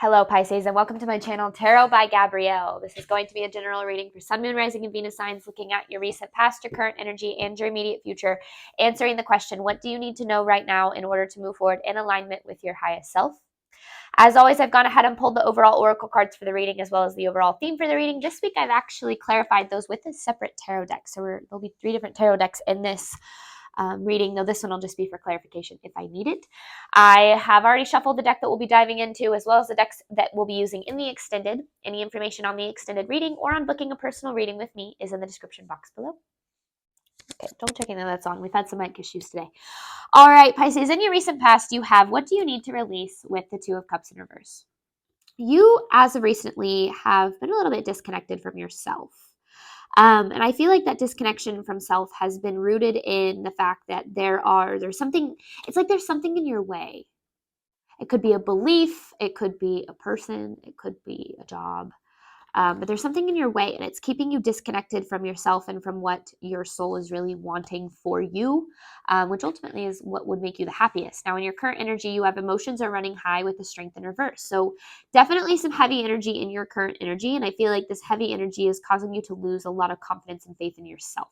Hello Pisces and welcome to my channel Tarot by Gabrielle. This is going to be a general reading for Sun, Moon, Rising, and Venus signs, looking at your recent past, your current energy, and your immediate future, answering the question, what do you need to know right now in order to move forward in alignment with your highest self? As always, I've gone ahead and pulled the overall oracle cards for the reading as well as the overall theme for the reading. This week I've actually clarified those with a separate tarot deck. So there'll be 3 different tarot decks in this reading, though this one will just be for clarification if I need it. I have already shuffled the deck that we'll be diving into, as well as the decks that we'll be using in the extended. Any information on the extended reading or on booking a personal reading with me is in the description box below. Okay, don't check into that song. We've had some mic issues today. All right, Pisces, in your recent past, you have what do you need to release with the Two of Cups in reverse? You, as of recently, have been a little bit disconnected from yourself. And I feel like that disconnection from self has been rooted in the fact that there's something, it's like there's something in your way. It could be a belief, it could be a person, it could be a job. But there's something in your way and it's keeping you disconnected from yourself and from what your soul is really wanting for you, which ultimately is what would make you the happiest. Now, in your current energy, you have emotions are running high with the Strength in reverse. So definitely some heavy energy in your current energy. And I feel like this heavy energy is causing you to lose a lot of confidence and faith in yourself.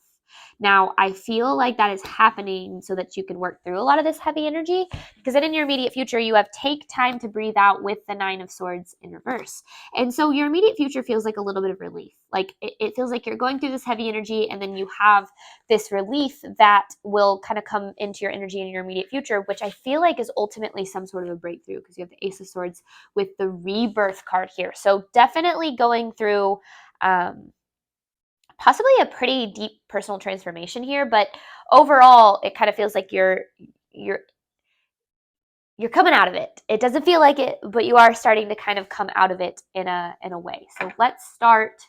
Now, I feel like that is happening so that you can work through a lot of this heavy energy, because then in your immediate future, you have take time to breathe out with the Nine of Swords in reverse. And so your immediate future feels like a little bit of relief. Like it feels like you're going through this heavy energy and then you have this relief that will kind of come into your energy in your immediate future, which I feel like is ultimately some sort of a breakthrough, because you have the Ace of Swords with the rebirth card here. So definitely going through possibly a pretty deep personal transformation here, but overall it kind of feels like you're coming out of it. It doesn't feel like it, but you are starting to kind of come out of it in a way. So let's start,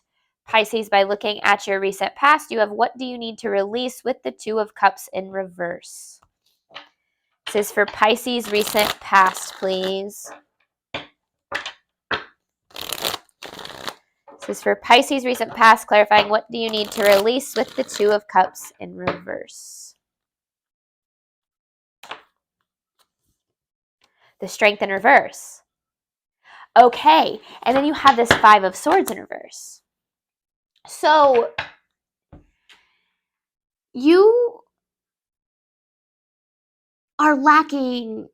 Pisces, by looking at your recent past. You have what do you need to release with the Two of Cups in reverse. This is for Pisces recent past, please. This is for Pisces recent past, clarifying what do you need to release with the Two of Cups in reverse. The Strength in reverse. Okay, and then you have this Five of Swords in reverse. So you are lacking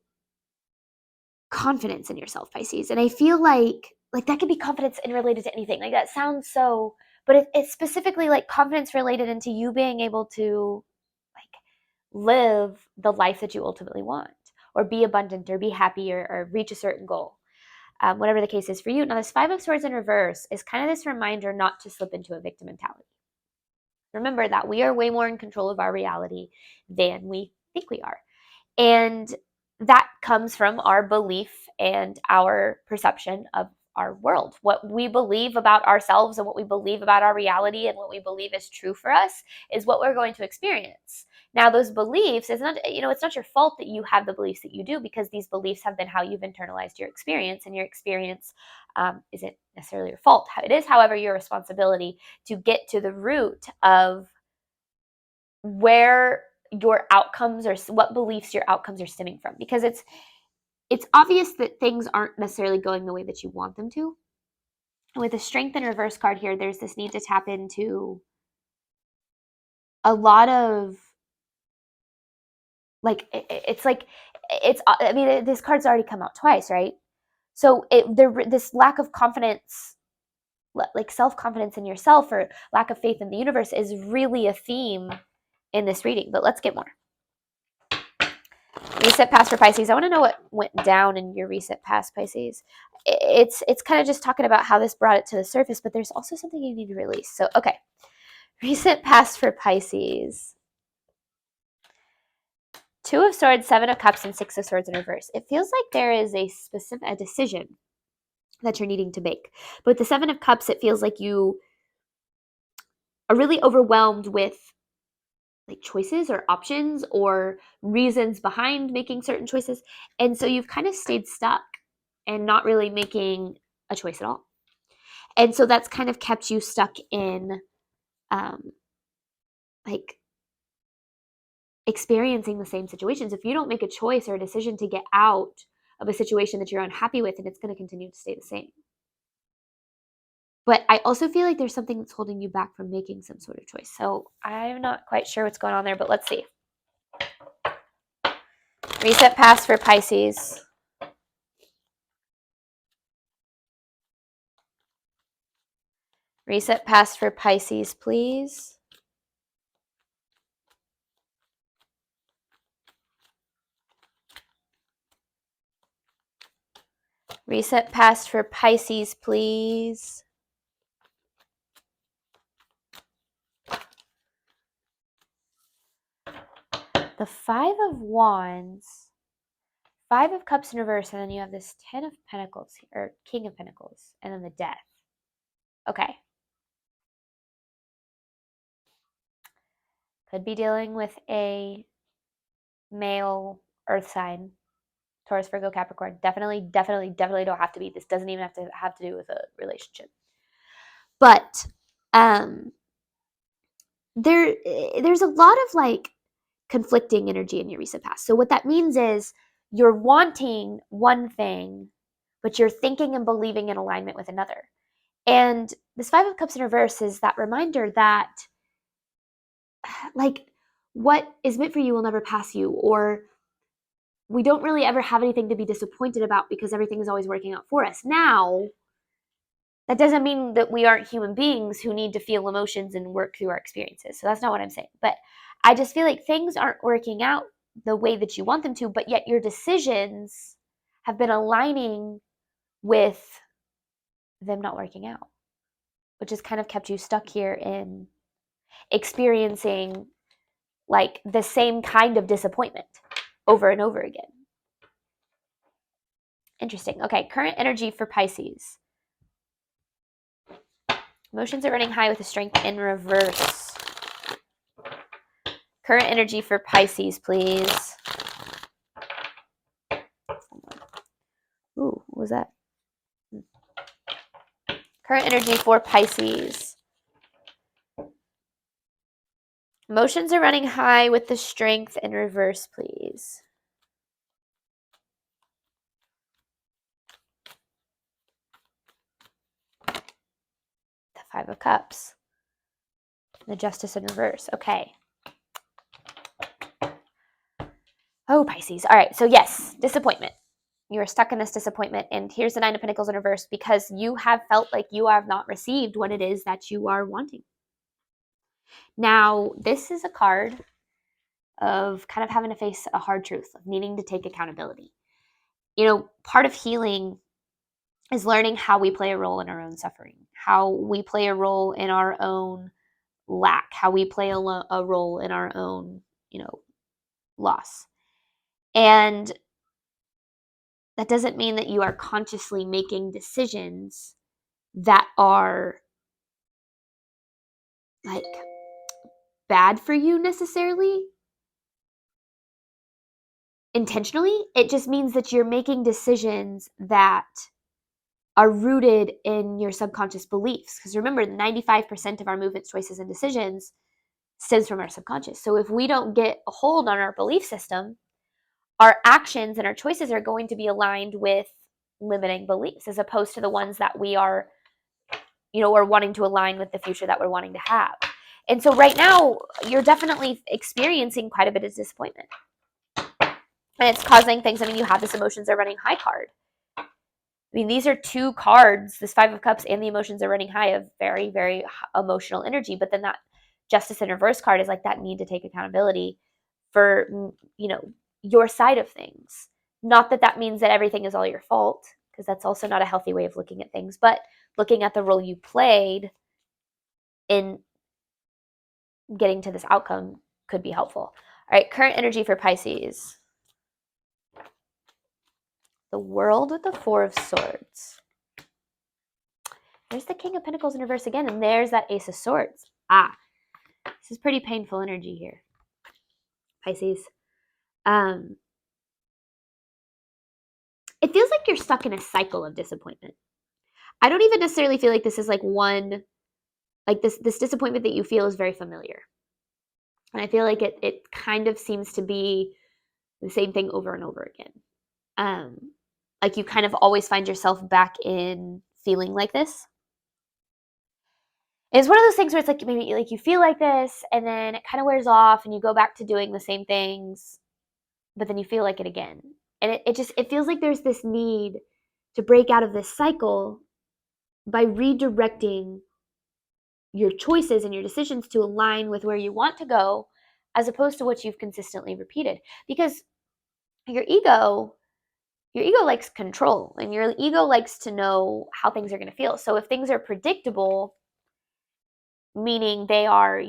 confidence in yourself, Pisces. And I feel like that could be confidence in related to anything. Like that sounds so, but it's specifically like confidence related into you being able to like live the life that you ultimately want, or be abundant, or be happy, or reach a certain goal. Whatever the case is for you. Now, this Five of Swords in reverse is kind of this reminder not to slip into a victim mentality. Remember that we are way more in control of our reality than we think we are. And that comes from our belief and our perception of our world. What we believe about ourselves and what we believe about our reality and what we believe is true for us is what we're going to experience. Now, those beliefs, it's not your fault that you have the beliefs that you do, because these beliefs have been how you've internalized your experience, and your experience isn't necessarily your fault. It is, however, your responsibility to get to the root of where your outcomes, or what beliefs your outcomes are stemming from, because it's obvious that things aren't necessarily going the way that you want them to. And with the Strength in reverse card here, there's this need to tap into a lot of this card's already come out twice, right? So this lack of confidence, like self-confidence in yourself, or lack of faith in the universe, is really a theme in this reading. But let's get more. Recent past for Pisces. I want to know what went down in your recent past, Pisces. It's kind of just talking about how this brought it to the surface, but there's also something you need to release. So, okay. Recent past for Pisces. Two of Swords, Seven of Cups, and Six of Swords in reverse. It feels like there is a decision that you're needing to make. But with the Seven of Cups, it feels like you are really overwhelmed with like choices or options or reasons behind making certain choices. And so you've kind of stayed stuck and not really making a choice at all. And so that's kind of kept you stuck in like experiencing the same situations. If you don't make a choice or a decision to get out of a situation that you're unhappy with, and it's going to continue to stay the same. But I also feel like there's something that's holding you back from making some sort of choice. So I'm not quite sure what's going on there, but let's see. Reset past for Pisces. Reset past for Pisces, please. Reset past for Pisces, please. The Five of Wands, Five of Cups in reverse, and then you have this 10 of Pentacles, or King of Pentacles, and then the Death. Okay. Could be dealing with a male earth sign, Taurus, Virgo, Capricorn. Definitely don't have to be. This doesn't even have to do with a relationship. But there's a lot of like conflicting energy in your recent past. So what that means is you're wanting one thing, but you're thinking and believing in alignment with another. And this Five of Cups in reverse is that reminder that like what is meant for you will never pass you, or we don't really ever have anything to be disappointed about because everything is always working out for us. Now, that doesn't mean that we aren't human beings who need to feel emotions and work through our experiences. So that's not what I'm saying. But I just feel like things aren't working out the way that you want them to, but yet your decisions have been aligning with them not working out, which has kind of kept you stuck here in experiencing like the same kind of disappointment over and over again. Interesting. Okay, current energy for Pisces. Emotions are running high with the Strength in reverse. Current energy for Pisces, please. Ooh, what was that? Current energy for Pisces. Emotions are running high with the Strength in reverse, please. The Five of Cups. The Justice in reverse. Okay. Oh, Pisces. All right. So yes, disappointment. You are stuck in this disappointment. And here's the Nine of Pentacles in reverse because you have felt like you have not received what it is that you are wanting. Now, this is a card of kind of having to face a hard truth, of needing to take accountability. You know, part of healing is learning how we play a role in our own suffering, how we play a role in our own lack, how we play a role in our own, loss. And that doesn't mean that you are consciously making decisions that are like bad for you necessarily intentionally. It just means that you're making decisions that are rooted in your subconscious beliefs. Because remember, 95% of our movements, choices, and decisions stems from our subconscious. So if we don't get a hold on our belief system, our actions and our choices are going to be aligned with limiting beliefs as opposed to the ones that we are, are wanting to align with the future that we're wanting to have. And so right now, you're definitely experiencing quite a bit of disappointment. And it's causing things. I mean, you have this emotions are running high card. I mean, these are two cards, this Five of Cups and the emotions are running high of very, very emotional energy. But then that Justice in reverse card is like that need to take accountability for, your side of things. Not that that means that everything is all your fault, because that's also not a healthy way of looking at things, but looking at the role you played in getting to this outcome could be helpful. All right, current energy for Pisces. The World with the Four of Swords. There's the King of Pentacles in reverse again, and there's that Ace of Swords. This is pretty painful energy here, Pisces. It feels like you're stuck in a cycle of disappointment. I don't even necessarily feel like this is like one, like this disappointment that you feel is very familiar. And I feel like it kind of seems to be the same thing over and over again. like you kind of always find yourself back in feeling like this. It's one of those things where it's like maybe like you feel like this and then it kind of wears off and you go back to doing the same things, but then you feel like it again. And it feels like there's this need to break out of this cycle by redirecting your choices and your decisions to align with where you want to go as opposed to what you've consistently repeated. Because your ego likes control and your ego likes to know how things are going to feel. So if things are predictable, meaning they are,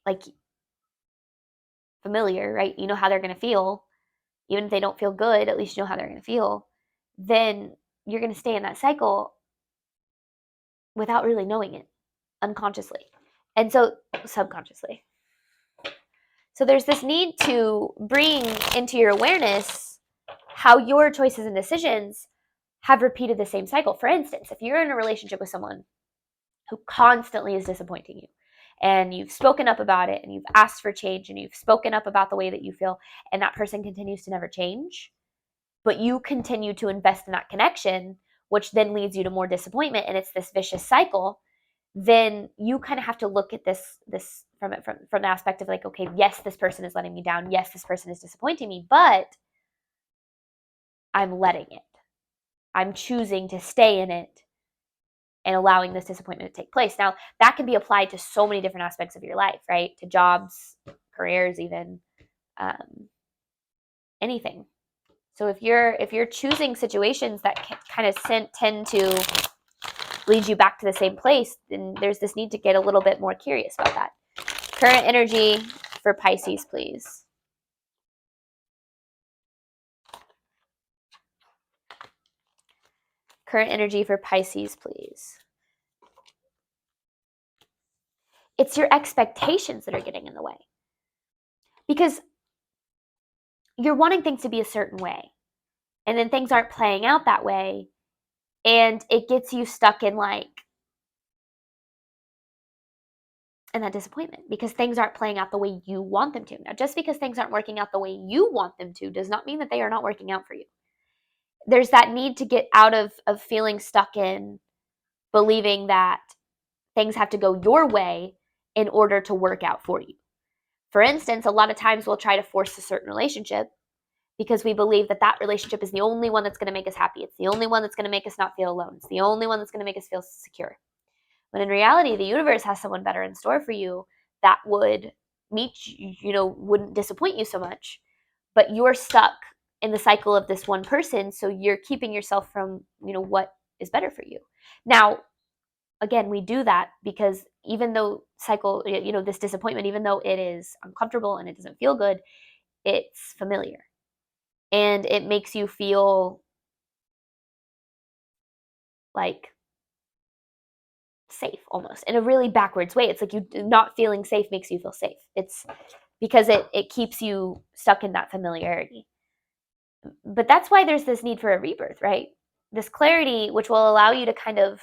like familiar, right? You know how they're going to feel. Even if they don't feel good, at least you know how they're going to feel. Then you're going to stay in that cycle without really knowing it, unconsciously. And so, subconsciously. So there's this need to bring into your awareness how your choices and decisions have repeated the same cycle. For instance, if you're in a relationship with someone who constantly is disappointing you, and you've spoken up about it, and you've asked for change, and you've spoken up about the way that you feel, and that person continues to never change, but you continue to invest in that connection, which then leads you to more disappointment, and it's this vicious cycle, then you kind of have to look at this from the aspect of like, okay, yes, this person is letting me down. Yes, this person is disappointing me, but I'm letting it. I'm choosing to stay in it and allowing this disappointment to take place. Now, that can be applied to so many different aspects of your life, right? To jobs, careers, even anything. So if you're choosing situations that kind of tend to lead you back to the same place, then there's this need to get a little bit more curious about that. Current energy for Pisces, please. Current energy for Pisces, please. It's your expectations that are getting in the way. Because you're wanting things to be a certain way, and then things aren't playing out that way, and it gets you stuck in that disappointment because things aren't playing out the way you want them to. Now, just because things aren't working out the way you want them to does not mean that they are not working out for you. There's that need to get out of feeling stuck in believing that things have to go your way in order to work out for you. For instance, a lot of times we'll try to force a certain relationship because we believe that that relationship is the only one that's going to make us happy. It's the only one that's going to make us not feel alone. It's the only one that's going to make us feel secure. When in reality, the universe has someone better in store for you that would meet you, wouldn't disappoint you so much, but you're stuck in the cycle of this one person, so you're keeping yourself from, what is better for you. Now, again, we do that because even though this disappointment, even though it is uncomfortable and it doesn't feel good, it's familiar. And it makes you feel like safe almost in a really backwards way. It's like you not feeling safe makes you feel safe. It's because it keeps you stuck in that familiarity. But that's why there's this need for a rebirth, right? This clarity, which will allow you to kind of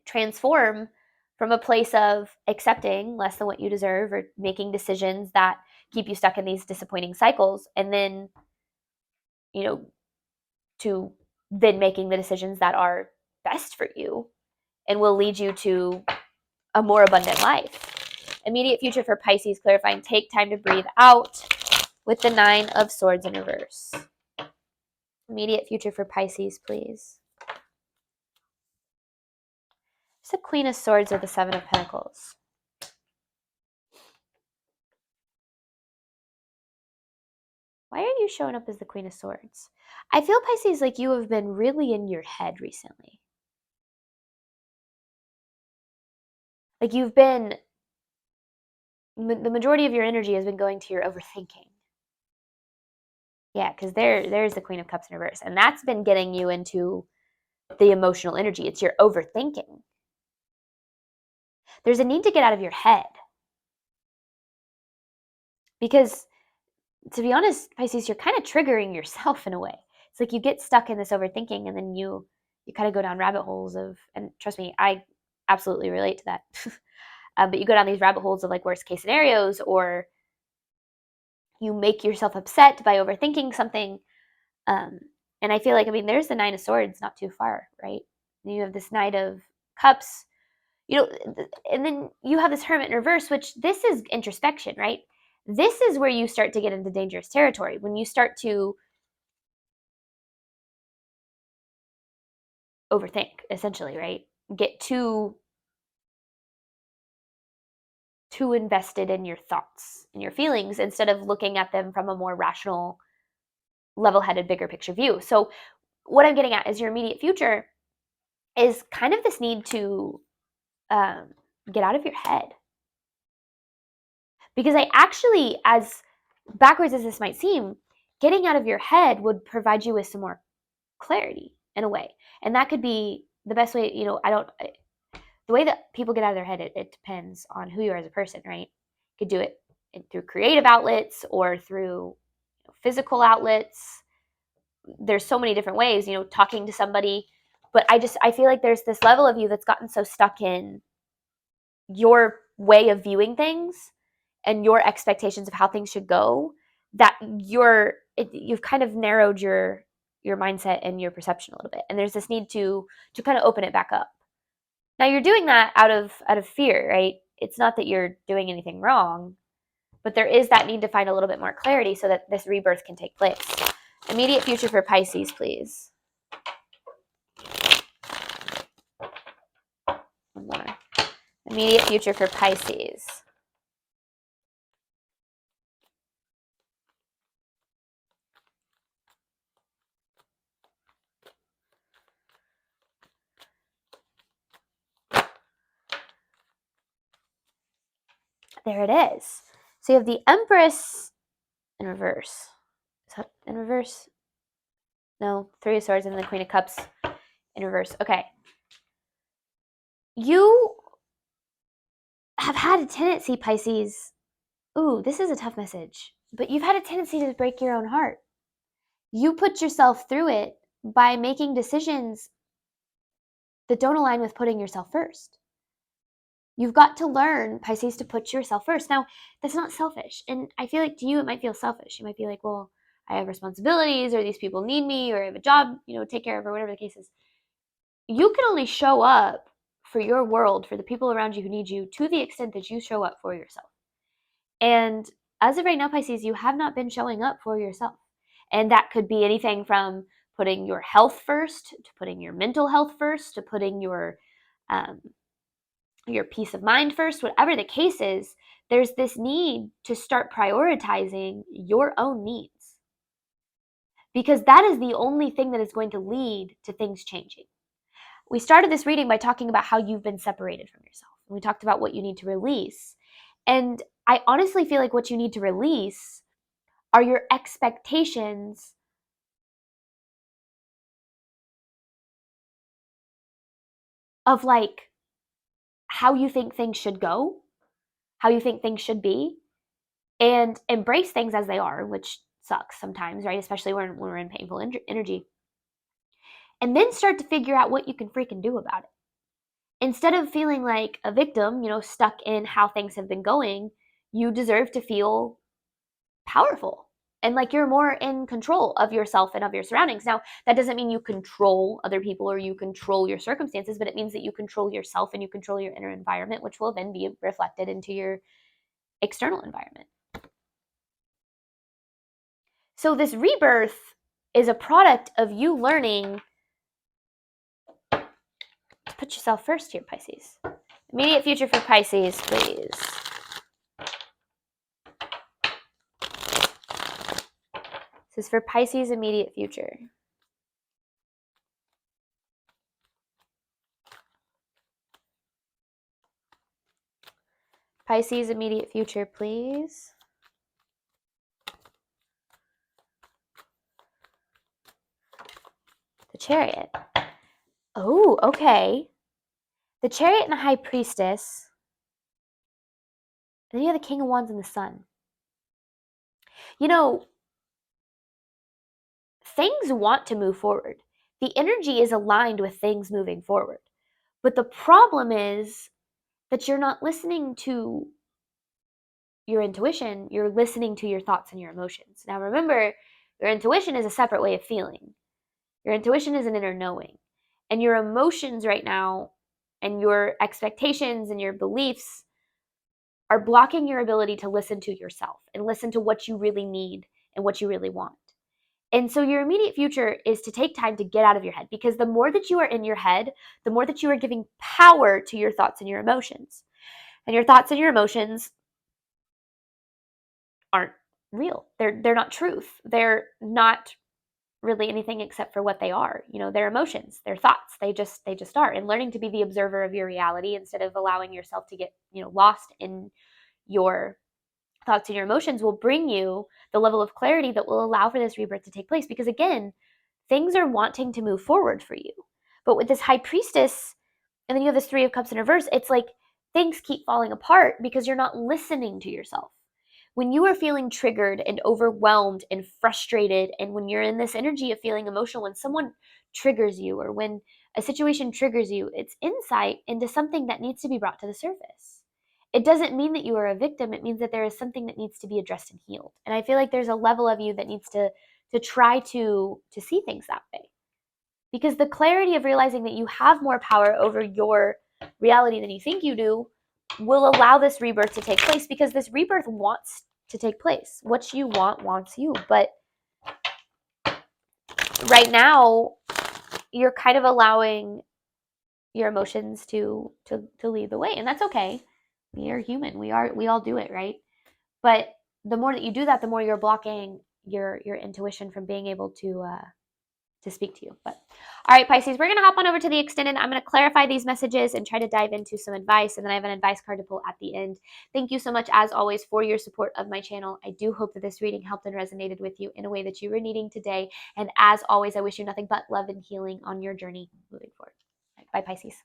transform from a place of accepting less than what you deserve or making decisions that keep you stuck in these disappointing cycles, and then, to then making the decisions that are best for you and will lead you to a more abundant life. Immediate future for Pisces, clarifying, take time to breathe out with the 9 of Swords in reverse. Immediate future for Pisces, please. It's the Queen of Swords with the 7 of Pentacles. Why are you showing up as the Queen of Swords? I feel, Pisces, like you have been really in your head recently. Like you've been, the majority of your energy has been going to your overthinking. Yeah, because there's the Queen of Cups in reverse. And that's been getting you into the emotional energy. It's your overthinking. There's a need to get out of your head. Because, to be honest, Pisces, you're kind of triggering yourself in a way. It's like you get stuck in this overthinking and then you kind of go down rabbit holes of, and trust me, I absolutely relate to that. But you go down these rabbit holes of like worst case scenarios or you make yourself upset by overthinking something. And I feel like, I mean, there's the Nine of Swords not too far, right? And you have this Knight of Cups, and then you have this Hermit in reverse, which this is introspection, right? This is where you start to get into dangerous territory, when you start to overthink, essentially, right? Get too invested in your thoughts and your feelings instead of looking at them from a more rational, level-headed, bigger picture view. So what I'm getting at is your immediate future is kind of this need to get out of your head. Because I actually, as backwards as this might seem, getting out of your head would provide you with some more clarity in a way. And that could be the best way, the way that people get out of their head, it depends on who you are as a person, right? You could do it through creative outlets or through physical outlets. There's so many different ways, talking to somebody. But I feel like there's this level of you that's gotten so stuck in your way of viewing things and your expectations of how things should go that you've kind of narrowed your mindset and your perception a little bit. And there's this need to kind of open it back up. Now you're doing that out of fear, right? It's not that you're doing anything wrong, but there is that need to find a little bit more clarity so that this rebirth can take place. Immediate future for Pisces, please. One more. Immediate future for Pisces. There it is. So you have the Empress in reverse. Is that in reverse? No, Three of Swords and the Queen of Cups in reverse. Okay. You have had a tendency, Pisces. Ooh, this is a tough message. But you've had a tendency to break your own heart. You put yourself through it by making decisions that don't align with putting yourself first. You've got to learn, Pisces, to put yourself first. Now, that's not selfish. And I feel like to you, it might feel selfish. You might be like, well, I have responsibilities, or these people need me, or I have a job, take care of, or whatever the case is. You can only show up for your world, for the people around you who need you, to the extent that you show up for yourself. And as of right now, Pisces, you have not been showing up for yourself. And that could be anything from putting your health first, to putting your mental health first, to putting your peace of mind first. Whatever the case is, there's this need to start prioritizing your own needs, because that is the only thing that is going to lead to things changing. We started this reading by talking about how you've been separated from yourself. And we talked about what you need to release. And I honestly feel like what you need to release are your expectations of how you think things should go, how you think things should be, and embrace things as they are, which sucks sometimes, right? Especially when we're in painful energy. And then start to figure out what you can freaking do about it. Instead of feeling like a victim, stuck in how things have been going, you deserve to feel powerful and like you're more in control of yourself and of your surroundings. Now, that doesn't mean you control other people or you control your circumstances, but it means that you control yourself and you control your inner environment, which will then be reflected into your external environment. So this rebirth is a product of you learning to put yourself first here, Pisces. Immediate future for Pisces, please. This is for Pisces' immediate future. Pisces' immediate future, please. The Chariot. Oh, okay. The Chariot and the High Priestess. And then you have the King of Wands and the Sun. Things want to move forward. The energy is aligned with things moving forward. But the problem is that you're not listening to your intuition, you're listening to your thoughts and your emotions. Now remember, your intuition is a separate way of feeling. Your intuition is an inner knowing. And your emotions right now and your expectations and your beliefs are blocking your ability to listen to yourself and listen to what you really need and what you really want. And so your immediate future is to take time to get out of your head, because the more that you are in your head, the more that you are giving power to your thoughts and your emotions. And your thoughts and your emotions aren't real. They're not truth. They're not really anything except for what they are. You know, they're emotions, they're thoughts. They just are. And learning to be the observer of your reality instead of allowing yourself to get, lost in your thoughts and your emotions will bring you the level of clarity that will allow for this rebirth to take place. Because again, things are wanting to move forward for you. But with this high priestess, and then you have this 3 of cups in reverse, it's like things keep falling apart because you're not listening to yourself. When you are feeling triggered and overwhelmed and frustrated, and when you're in this energy of feeling emotional, when someone triggers you or when a situation triggers you, it's insight into something that needs to be brought to the surface. It doesn't mean that you are a victim. It means that there is something that needs to be addressed and healed. And I feel like there's a level of you that needs to try to see things that way. Because the clarity of realizing that you have more power over your reality than you think you do will allow this rebirth to take place, because this rebirth wants to take place. What you want wants you. But right now, you're kind of allowing your emotions to lead the way. And that's okay. We are human. We all do it, right? But the more that you do that, the more you're blocking your intuition from being able to speak to you. But all right, Pisces, we're going to hop on over to the extended. I'm going to clarify these messages and try to dive into some advice. And then I have an advice card to pull at the end. Thank you so much, as always, for your support of my channel. I do hope that this reading helped and resonated with you in a way that you were needing today. And as always, I wish you nothing but love and healing on your journey moving forward. Bye, Pisces.